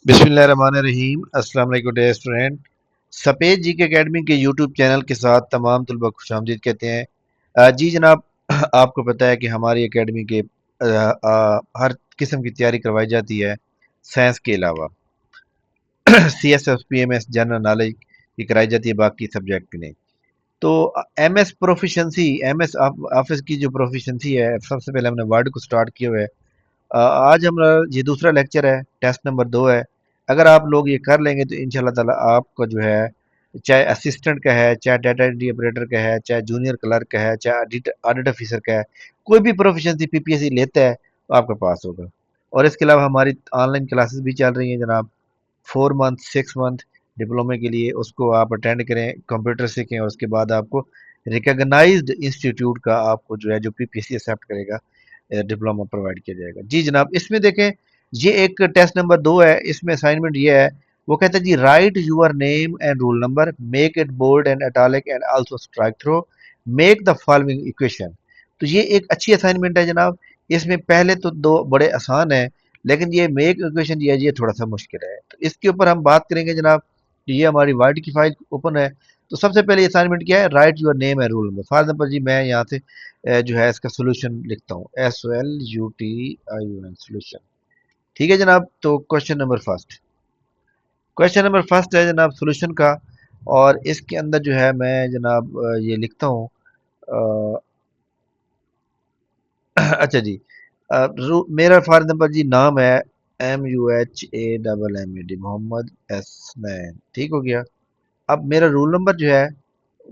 बिस्मिल्लाहिर्रहमानिर्रहीम। अस्सलाम वालेकुम डियर स्टूडेंट। सफ़ेद जी के अकेडमी के यूट्यूब चैनल के साथ तमाम तलबा को खुशामदीद कहते हैं। जी जनाब, आपको पता है कि हमारी एकेडमी के हर किस्म की तैयारी करवाई जाती है साइंस के अलावा। C S S P M S general knowledge की कराई जाती है बाकी सब्जेक्ट की नहीं। तो M S proficiency, M S office की जो प्रोफिशंसी है, सबसे पहले हमने वर्ड को स्टार्ट किया हुआ है। आज हमारा ये दूसरा लेक्चर है, टेस्ट नंबर 2 है। अगर आप लोग ये कर लेंगे तो इंशाल्लाह ताला आपका जो है, चाहे असिस्टेंट का है, चाहे डाटा एंट्री ऑपरेटर का है, चाहे जूनियर क्लर्क का है, चाहे ऑडिट ऑफिसर का है, कोई भी प्रोफिशिएंसी पीपीएससी लेता है तो आपका पास होगा। और इसके अलावा हमारी ऑनलाइन क्लासेस भी चल रही हैं जनाब। 4 मंथ 6 मंथ डिप्लोमे के लिए उसको आप अटेंड करें, कंप्यूटर सीखें और उसके बाद आपको रिकॉग्नाइज्ड इंस्टीट्यूट का आपको जो है, जो पीपीएससी एक्सेप्ट करेगा, डिप्लोमा प्रोवाइड किया जाएगा। जी जनाब, इसमें देखें, ये एक टेस्ट नंबर 2 है। इसमें असाइनमेंट ये है, वो कहता है जी write your name and roll number, make it bold and italic and also strike through, make the following equation. तो ये एक अच्छी असाइनमेंट है जनाब। इसमें पहले तो दो बड़े आसान है, लेकिन ये मेक इक्वेशन ये थोड़ा सा मुश्किल है। तो इसके ऊपर हम बात करेंगे जनाब। ये हमारी वर्ड की फाइल ओपन है। तो सबसे पहले असाइनमेंट क्या है, write your name and roll number. For example जी, मैं यहाँ से जो है इसका सोल्यूशन लिखता हूँ, SOLUTION सोल्यूशन। ठीक है जनाब। तो क्वेश्चन नंबर फर्स्ट है जनाब सोल्यूशन का। और इसके अंदर जो है मैं जनाब ये लिखता हूँ। अच्छा जी, मेरा फॉर एग्जाम्पल जी नाम है MUHAMMED, मोहम्मद S9। ठीक हो गया। अब मेरा रोल नंबर जो है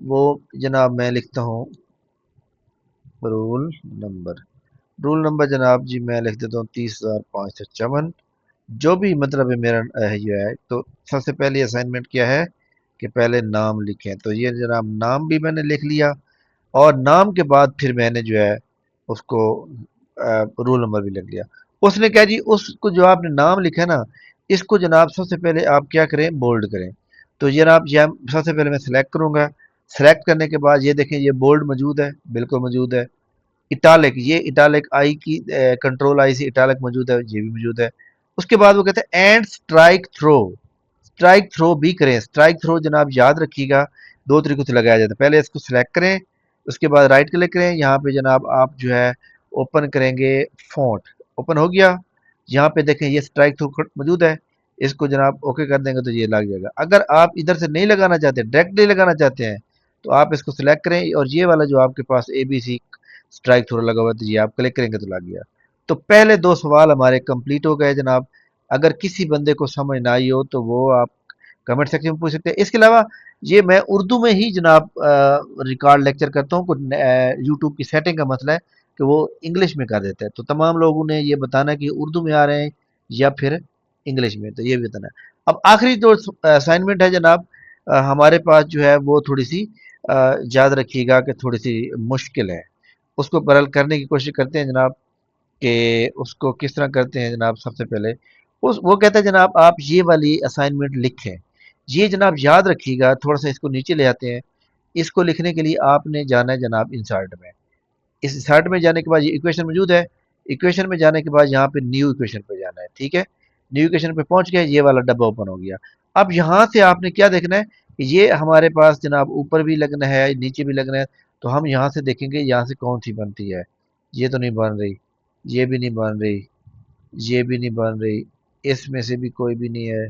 वो जनाब मैं लिखता हूँ, रोल नंबर। रूल नंबर जनाब जी मैं लिख देता हूँ 30,554। जो भी मतलब है मेरा ये है। तो सबसे पहली असाइनमेंट क्या है कि पहले नाम लिखें। तो ये जनाब नाम भी मैंने लिख लिया, और नाम के बाद फिर मैंने जो है उसको रूल नंबर भी लिख लिया। उसने क्या जी, उसको जो आपने नाम लिखा है ना, इसको जनाब सबसे पहले आप क्या करें, बोल्ड करें। तो जनाब ये सबसे पहले मैं सिलेक्ट करूंगा। सेलेक्ट करने के बाद ये देखें, ये बोल्ड मौजूद है, बिल्कुल मौजूद है। इटालिक, ये इटालिक आई की कंट्रोल आई से इटालिक मौजूद है, ये भी मौजूद है। उसके बाद वो कहते हैं and strike through. Strike through भी करें। स्ट्राइक थ्रो जनाब याद रखिएगा, दो तरीकों से लगाया जाता है। पहले इसको सिलेक्ट करें, उसके बाद राइट क्लिक करें, यहाँ पे जनाब आप जो है ओपन करेंगे फॉन्ट। ओपन हो गया। यहाँ पे देखें ये स्ट्राइक थ्रो मौजूद है। इसको जनाब ओके कर देंगे तो ये लग जाएगा। अगर आप इधर से नहीं लगाना चाहते, डायरेक्टली लगाना चाहते हैं, तो आप इसको सिलेक्ट करें और ये वाला जो आपके पास ABC स्ट्राइक थ्रो लगा हुआ है, तो ये आप क्लिक करेंगे तो लग गया। तो पहले दो सवाल हमारे कंप्लीट हो गए जनाब। अगर किसी बंदे को समझ ना आई हो तो वो आप कमेंट सेक्शन में पूछ सकते हैं। इसके अलावा ये मैं उर्दू में ही जनाब रिकॉर्ड लेक्चर करता हूँ। कुछ यूट्यूब की सेटिंग का मसला है कि वो इंग्लिश में कर देता है। तो तमाम लोगों ने ये बताना है कि उर्दू में आ रहे हैं या फिर इंग्लिश में, तो ये भी बताना है। अब आखिरी जो असाइनमेंट है जनाब, हमारे पास जो है वो थोड़ी सी याद रखिएगा कि थोड़ी सी मुश्किल है। उसको हल करने की कोशिश करते हैं जनाब, कि उसको किस तरह करते हैं जनाब। सबसे पहले उस वो कहता है जनाब आप ये वाली असाइनमेंट लिखें। ये जनाब याद रखिएगा, थोड़ा सा इसको नीचे ले आते हैं। इसको लिखने के लिए आपने जाना है जनाब इंसर्ट में। इस इंसर्ट में जाने के बाद ये इक्वेशन मौजूद है। इक्वेशन में जाने के बाद यहाँ पे न्यू इक्वेशन पे जाना है। ठीक है, न्यू इक्वेशन पे पहुंच गए, ये वाला डब्बा ओपन हो गया। अब यहाँ से आपने क्या देखना है कि ये हमारे पास जनाब ऊपर भी लगना है, नीचे भी लगना है। तो हम यहाँ से देखेंगे यहाँ से कौन सी बनती है। ये तो नहीं बन रही, ये भी नहीं बन रही, ये भी नहीं बन रही, इसमें से भी कोई भी नहीं है।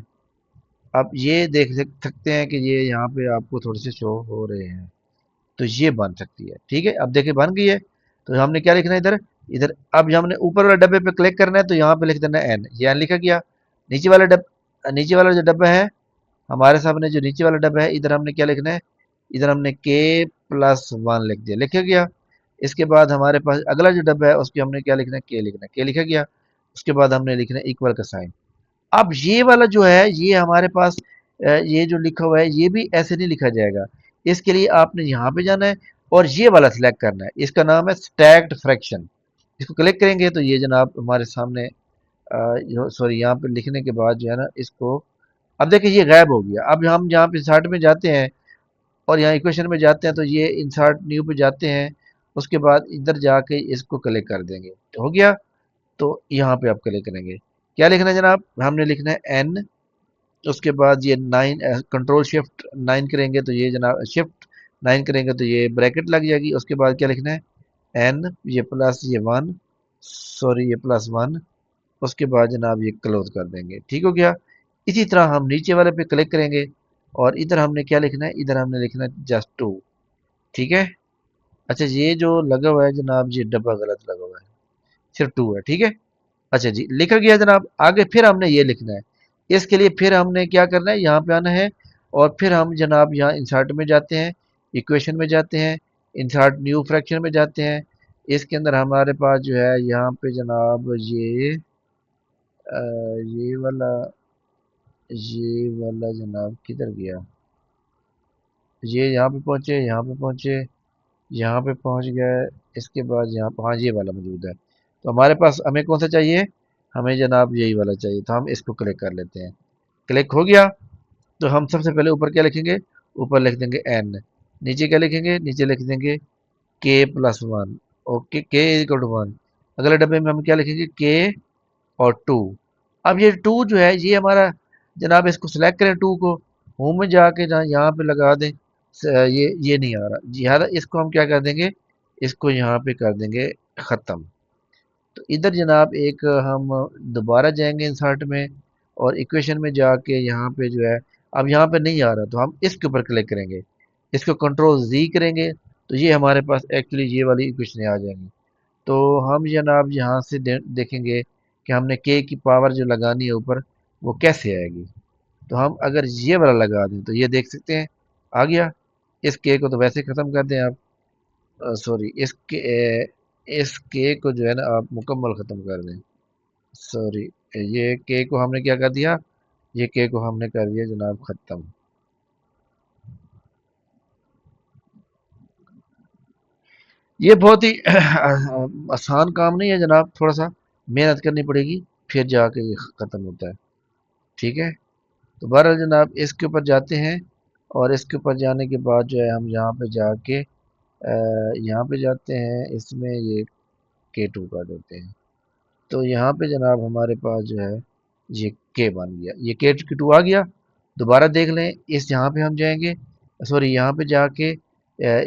अब ये देख सकते हैं कि ये यहाँ पे आपको थोड़े से शो हो रहे हैं, तो ये बन सकती है। ठीक है, अब देखिए बन गई है। तो हमने क्या लिखना है इधर, इधर अब हमने ऊपर वाले डब्बे पे क्लिक करना है, तो यहाँ पे लिख देना है एन, ये एन लिखा गया। नीचे वाला जो डब्बा है, हमारे सामने जो नीचे वाला डब्बा है, इधर हमने क्या लिखना है, इधर हमने K+1 लिख दिया, लिखा गया। इसके बाद हमारे पास अगला जो डब्बा है उसके हमने क्या लिखना है, के लिखना है, के लिखा गया। उसके बाद हमने लिखना है इक्वल का साइन। अब ये वाला जो है, ये हमारे पास ये जो लिखा हुआ है, ये भी ऐसे नहीं लिखा जाएगा। इसके लिए आपने यहाँ पे जाना है और ये वाला सिलेक्ट करना है। इसका नाम है स्टैक्ड फ्रैक्शन। इसको क्लिक करेंगे तो ये जनाब हमारे सामने सॉरी, यहाँ पे लिखने के बाद जो है ना, इसको अब देखिए ये गायब हो गया। अब हम यहाँ पे इंसर्ट में जाते हैं और यहाँ इक्वेशन में जाते हैं, तो ये इंसर्ट न्यू पे जाते हैं। उसके बाद इधर जाके इसको क्लिक कर देंगे, तो हो गया। तो यहाँ पे आप क्लिक करेंगे, क्या लिखना है जनाब, हमने लिखना है एन, उसके बाद ये 9, कंट्रोल शिफ्ट 9 करेंगे तो ये जनाब शिफ्ट 9 करेंगे तो ये ब्रैकेट लग जाएगी। उसके बाद क्या लिखना है एन, ये प्लस ये 1, सॉरी ये +1, उसके बाद जनाब ये क्लोज कर देंगे। ठीक हो गया। इसी तरह हम नीचे वाले पे क्लिक करेंगे और इधर हमने क्या लिखना है, इधर हमने लिखना है जस्ट 2। ठीक है। अच्छा ये जो लगा हुआ है जनाब ये डब्बा गलत लगा हुआ है, सिर्फ 2 है। ठीक है। अच्छा जी लिखा गया जनाब। आगे फिर हमने ये लिखना है, इसके लिए फिर हमने क्या करना है, यहाँ पे आना है और फिर हम जनाब यहाँ इंसर्ट में जाते हैं, इक्वेशन में जाते हैं, इंसर्ट न्यू फ्रैक्शन में जाते हैं। इसके अंदर हमारे पास जो है यहाँ पे जनाब ये वाला, जनाब किधर गया, ये यहाँ पे पहुँचे, यहाँ पे पहुँचे, यहाँ पे पहुँच गए। इसके बाद यहाँ पर हाँ ये वाला मौजूद है। तो हमारे पास हमें कौन सा चाहिए, हमें जनाब यही वाला चाहिए, तो हम इसको क्लिक कर लेते हैं। क्लिक हो गया। तो हम सबसे पहले ऊपर क्या लिखेंगे, ऊपर लिख देंगे एन, नीचे क्या लिखेंगे, नीचे लिख देंगे k+1। Okay k=1। अगले डब्बे में हम क्या लिखेंगे के और 2। अब ये 2 जो है ये हमारा जनाब, इसको सिलेक्ट करें 2 को, होम में जाके जहाँ यहाँ पे लगा दें। ये नहीं आ रहा जी, हाँ इसको हम क्या कर देंगे, इसको यहाँ पे कर देंगे ख़त्म। तो इधर जनाब एक हम दोबारा जाएंगे इंसर्ट में और इक्वेशन में जाके यहाँ पे जो है, अब यहाँ पे नहीं आ रहा तो हम इसके ऊपर क्लिक करेंगे, इसको कंट्रोल Z करेंगे तो ये हमारे पास एक्चुअली ये वाली इक्वेशन आ जाएंगी। तो हम जनाब यहाँ से देखेंगे कि हमने k की पावर जो लगानी है ऊपर वो कैसे आएगी। तो हम अगर ये वाला लगा दें तो ये देख सकते हैं आ गया। इस k को तो वैसे ख़त्म कर दें आप, सॉरी इस के को जो है ना आप मुकम्मल ख़त्म कर दें। सॉरी ये के को हमने क्या कर दिया, ये के को हमने कर दिया जनाब ख़त्म। ये बहुत ही आसान काम नहीं है जनाब, थोड़ा सा मेहनत करनी पड़ेगी फिर जाके ये ख़त्म होता है। ठीक है। तो बहरहाल जनाब इसके ऊपर जाते हैं और इसके ऊपर जाने के बाद जो है हम यहाँ पे जाके यहाँ पे जाते हैं, इसमें ये K2 कर देते हैं। तो यहाँ पे जनाब हमारे पास जो है ये के बन गया, ये K2 आ गया। दोबारा देख लें, इस यहाँ पे हम जाएंगे, सॉरी यहाँ पे जाके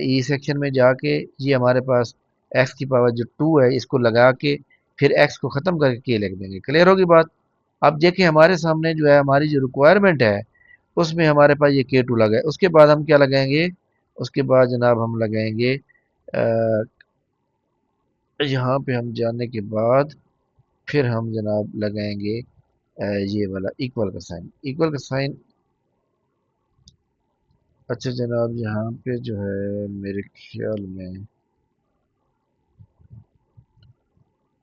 ई सेक्शन में जाके ये हमारे पास x की पावर जो 2 है इसको लगा के फिर x को ख़त्म करके के लिख देंगे। क्लियर होगी बात। अब देखें हमारे सामने जो है हमारी जो रिक्वायरमेंट है उसमें हमारे पास ये K2 लगा है। उसके बाद हम क्या लगाएंगे, उसके बाद जनाब हम लगाएंगे यहाँ पे हम जाने के बाद फिर हम जनाब लगाएंगे ये वाला इक्वल का साइन, इक्वल का साइन। अच्छा जनाब यहाँ पे जो है मेरे ख्याल में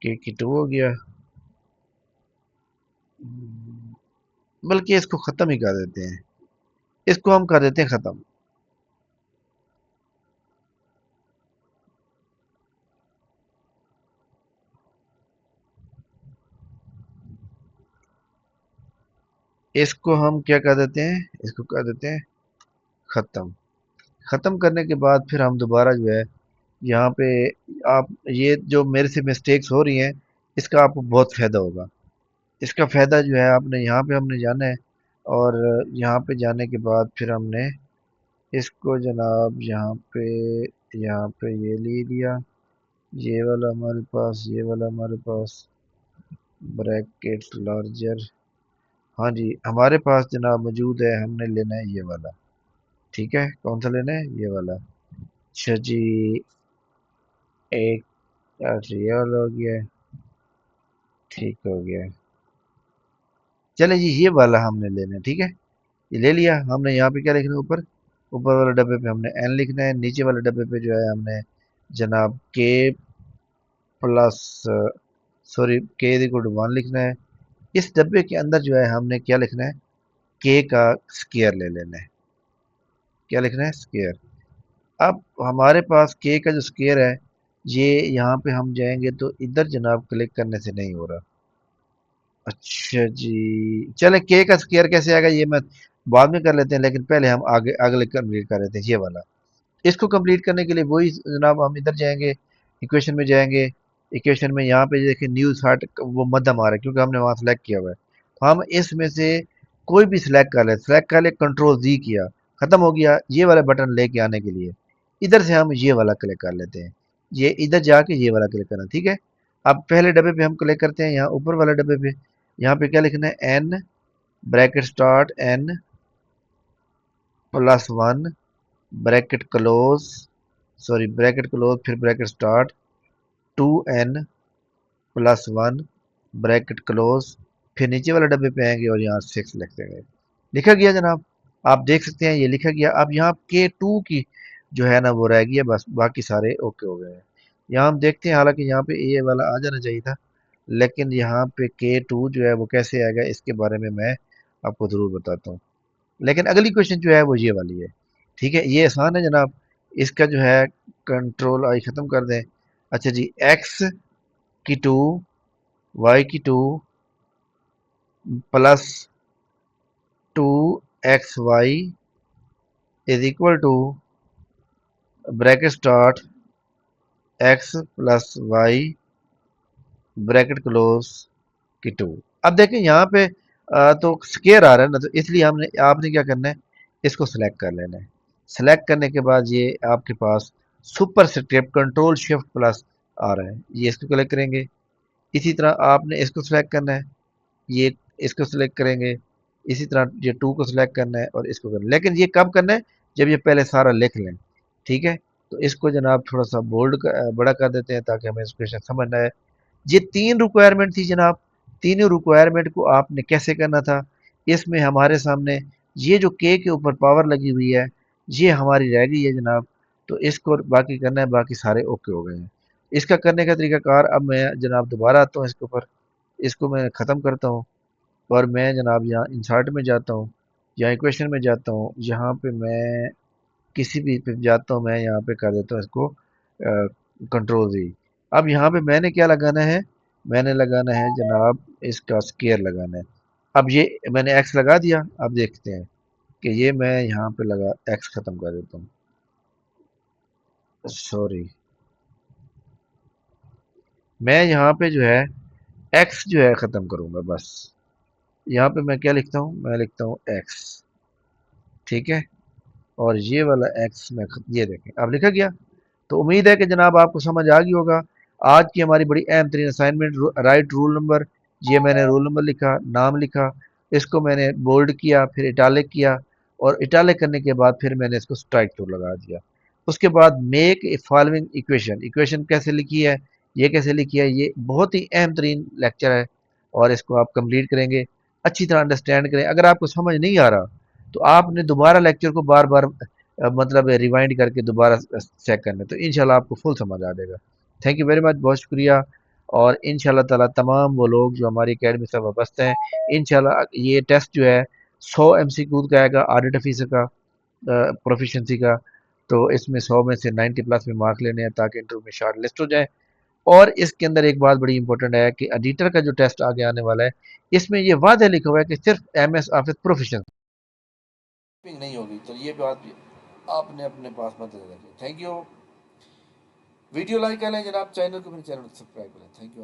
K2 हो गया, बल्कि इसको ख़त्म ही कर देते हैं, इसको हम कर देते हैं ख़त्म। इसको हम क्या कर देते हैं, इसको कर देते हैं ख़त्म। ख़त्म करने के बाद फिर हम दोबारा जो है यहाँ पे, आप ये जो मेरे से मिस्टेक्स हो रही हैं इसका आपको बहुत फ़ायदा होगा। इसका फ़ायदा जो है आपने यहाँ पे हमने जाना है और यहाँ पे जाने के बाद फिर हमने इसको जनाब यहाँ पे ये ले लिया, ये वाला हमारे पास, ये वाला हमारे पास ब्रैकेट लार्जर। हाँ जी हमारे पास जनाब मौजूद है, हमने लेना है ये वाला। ठीक है, कौन सा लेना है, ये वाला। अच्छा जी एक रियल हो गया है, ठीक हो गया है। चले जी ये वाला हमने लेना है। ठीक है, ये ले लिया हमने। यहाँ पे क्या लिखना है, ऊपर ऊपर वाले डब्बे पे हमने एन लिखना है, नीचे वाले डब्बे पे जो है हमने जनाब के प्लस, सॉरी k=1 लिखना है। इस डब्बे के अंदर जो है हमने क्या लिखना है, के का स्केयर ले लेना है। क्या लिखना है, स्केयर। अब हमारे पास के का जो स्केयर है ये यहाँ पे हम जाएंगे तो इधर जनाब क्लिक करने से नहीं हो रहा। अच्छा जी चले के का स्केयर कैसे आएगा ये मैं बाद में कर लेते हैं, लेकिन पहले हम आगे अगले कंप्लीट कर लेते हैं ये वाला। इसको कंप्लीट करने के लिए वही जनाब हम इधर जाएंगे, इक्वेशन में जाएंगे, इक्वेशन में यहाँ पे देखें न्यू स्टार्ट वो मध्यम आ रहा है क्योंकि हमने वहाँ सेलेक्ट किया हुआ है। तो हम इसमें से कोई भी सिलेक्ट कर ले कंट्रोल जी किया, खत्म हो गया। ये वाला बटन लेके आने के लिए इधर से हम ये वाला क्लिक कर लेते हैं, ये इधर जाके ये वाला क्लिक करना, ठीक है। अब पहले डब्बे पे हम क्लिक करते हैं, यहाँ ऊपर वाले डब्बे पे, यहाँ पे क्या लिखना है, N bracket start N plus one bracket close, sorry bracket close फिर bracket start 2n plus one bracket close, फिर नीचे वाले डब्बे पे आएंगे और यहाँ 6 लिख देंगे। लिखा गया जनाब, आप देख सकते हैं ये लिखा गया। अब यहाँ K2 की जो है ना वो रह गई है, बस बाकी सारे ओके हो गए हैं। यहाँ हम देखते हैं, हालांकि यहाँ पे ये वाला आ जाना चाहिए था, लेकिन यहाँ पे K2 जो है वो कैसे आएगा इसके बारे में मैं आपको ज़रूर बताता हूँ। लेकिन अगली क्वेश्चन जो है वो ये वाली है, ठीक है, ये आसान है जनाब। इसका जो है कंट्रोल आई ख़त्म कर दें। अच्छा जी, एक्स की 2 वाई की 2 plus 2xy is equal to bracket start x plus y bracket close की 2। अब देखें यहाँ पे तो स्केयर आ रहा है ना, तो इसलिए हमने आपने क्या करना है, इसको सिलेक्ट कर लेना है। सिलेक्ट करने के बाद ये आपके पास superscript control shift plus आ रहा है, ये इसको क्लिक करेंगे। इसी तरह आपने इसको सिलेक्ट करना है, ये इसको सिलेक्ट करेंगे। इसी तरह ये 2 को सिलेक्ट करना है और इसको करना है, लेकिन ये कब करना है, जब ये पहले सारा लिख लें, ठीक है। तो इसको जनाब थोड़ा सा बड़ा कर देते हैं ताकि हमें क्वेश्चन समझ ना आए। ये 3 रिक्वायरमेंट थी जनाब, तीनों रिक्वायरमेंट को आपने कैसे करना था। इसमें हमारे सामने ये जो के ऊपर पावर लगी हुई है ये हमारी रह गई है जनाब, तो इसको बाकी करना है, बाकी सारे ओके हो गए हैं। इसका करने का तरीकाकार अब मैं जनाब दोबारा आता हूँ इसके ऊपर, इसको मैं ख़त्म करता हूँ और मैं जनाब यहाँ इंसर्ट में जाता हूँ या इक्वेशन में जाता हूँ, यहाँ पे मैं किसी भी पे जाता हूँ, मैं यहाँ पे कर देता हूँ इसको कंट्रोल जी। अब यहाँ पे मैंने क्या लगाना है, मैंने लगाना है जनाब इसका स्केयर लगाना है। अब ये मैंने एक्स लगा दिया, अब देखते हैं कि ये मैं यहाँ पे लगा एक्स ख़त्म कर देता हूँ, सॉरी मैं यहाँ पे जो है एक्स जो है ख़त्म करूँगा बस। यहाँ पे मैं क्या लिखता हूँ, मैं लिखता हूँ एक्स, ठीक है। और ये वाला एक्स में ये देखें अब लिखा गया। तो उम्मीद है कि जनाब आपको समझ आ गई होगा। आज की हमारी बड़ी अहम तरीन असाइनमेंट, राइट रूल नंबर, ये मैंने रोल नंबर लिखा, नाम लिखा, इसको मैंने बोल्ड किया, फिर इटालिक किया, और इटालिक करने के बाद फिर मैंने इसको स्ट्राइक थ्रू लगा दिया। उसके बाद make a following equation, equation कैसे लिखी है, ये कैसे लिखी है, ये बहुत ही अहम तरीन लेक्चर है और इसको आप कंप्लीट करेंगे, अच्छी तरह अंडरस्टैंड करें। अगर आपको समझ नहीं आ रहा तो आपने दोबारा लेक्चर को बार बार मतलब रिवाइंड करके दोबारा चेक करना, तो इंशाल्लाह आपको फुल समझ आ जाएगा। थैंक यू वेरी मच, बहुत शुक्रिया। और इंशाल्लाह ताला तमाम वो लोग जो हमारी अकेडमी से वाबस्ते हैं, इंशाल्लाह ये टेस्ट जो है 100 MCQ का आएगा, ऑडिट ऑफिसर का, प्रोफिशेंसी का। तो इसमें 100 में से 90 प्लस में मार्क लेने हैं ताकि इंटरव्यू में शॉर्ट लिस्ट हो जाए। और इसके अंदर एक बात बड़ी इंपॉर्टेंट है कि एडिटर का जो टेस्ट आगे आने वाला है, इसमें ये वादा लिखा हुआ है कि सिर्फ MS ऑफिस प्रोफिशिएंसी नहीं होगी, तो ये बात भी आपने अपने पास मत रखिए। Thank you. वीडियो लाइक कर लें जनाब, चैनल को मेरे चैनल को सब्सक्राइब करें। Thank you.